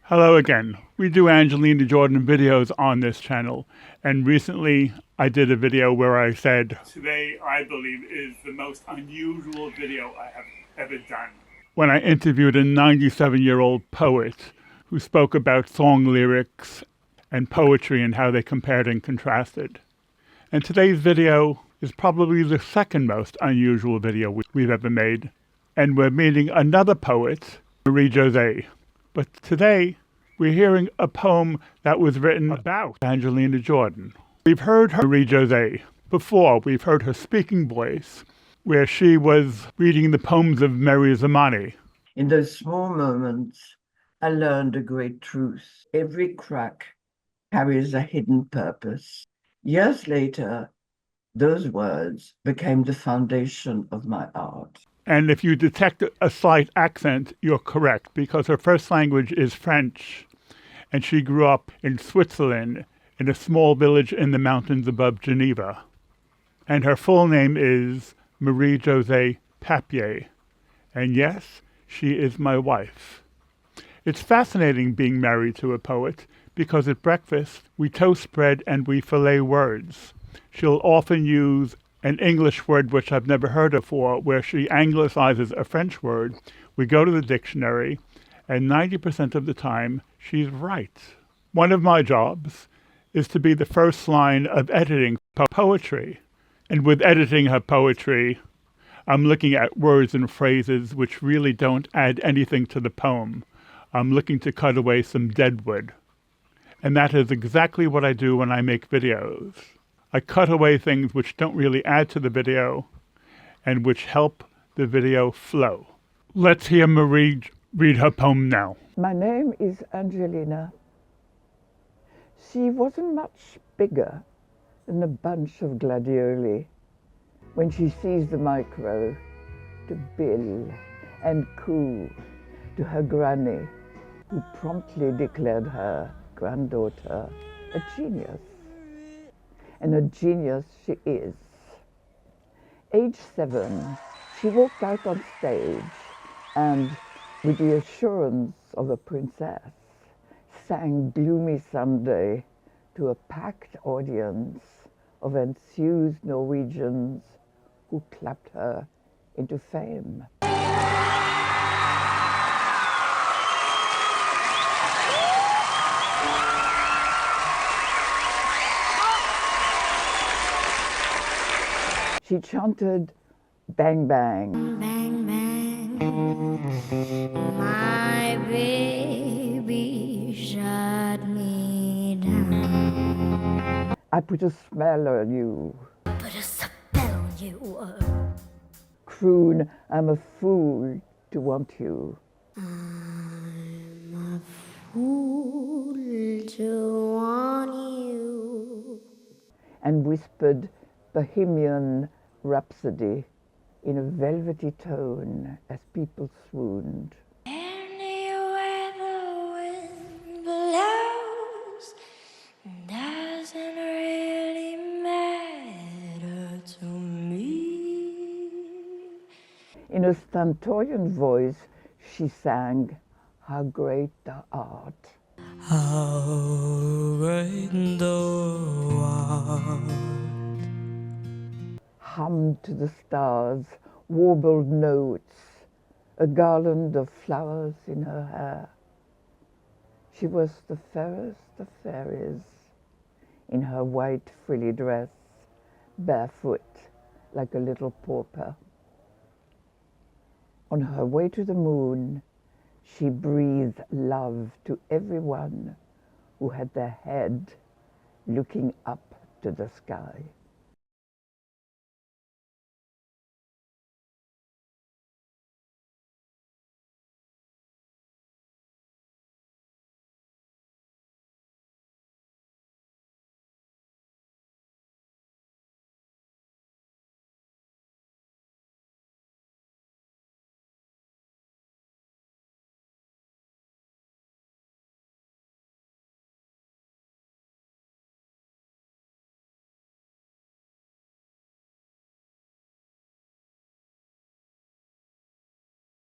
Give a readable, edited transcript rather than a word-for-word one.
Hello again. We do Angelina Jordan videos on this channel, and recently I did a video where I said, "Today I believe is the most unusual video I have ever done," when I interviewed a 97-year-old poet who spoke about song lyrics and poetry and how they compared and contrasted. And today's video is probably the second most unusual video we've ever made, and we're meeting another poet, Marie-José. But today, we're hearing a poem that was written about Angelina Jordan. We've heard Marie-José before. We've heard her speaking voice, where she was reading the poems of Mary Zamani. In those small moments, I learned a great truth. Every crack carries a hidden purpose. Years later, those words became the foundation of my art. And if you detect a slight accent, you're correct, because her first language is French, and she grew up in Switzerland, in a small village in the mountains above Geneva. And her full name is Marie-José Papier. And yes, she is my wife. It's fascinating being married to a poet, because at breakfast, we toast bread and we fillet words. She'll often use an English word which I've never heard of before, where she anglicizes a French word. We go to the dictionary, and 90% of the time, she's right. One of my jobs is to be the first line of editing poetry. And with editing her poetry, I'm looking at words and phrases which really don't add anything to the poem. I'm looking to cut away some deadwood. And that is exactly what I do when I make videos. I cut away things which don't really add to the video and which help the video flow. Let's hear Marie read her poem now. My name is Angelina. She wasn't much bigger than a bunch of gladioli when she seized the micro to bill and coo to her granny, who promptly declared her granddaughter a genius. And a genius she is. Age 7, she walked out on stage and, with the assurance of a princess, sang Gloomy Sunday to a packed audience of enthused Norwegians who clapped her into fame. She chanted, "Bang, bang." Bang, bang, my baby shut me down. I put a smell on you. Put a spell on you. Croon, I'm a fool to want you. I'm a fool to want you. And whispered Bohemian Rhapsody in a velvety tone as people swooned. Anywhere the wind blows doesn't really matter to me. In a stentorian voice, she sang, "How great thou art." How great thou art. Hummed to the stars, warbled notes, a garland of flowers in her hair. She was the fairest of fairies, in her white frilly dress, barefoot like a little pauper. On her way to the moon, she breathed love to everyone who had their head looking up to the sky.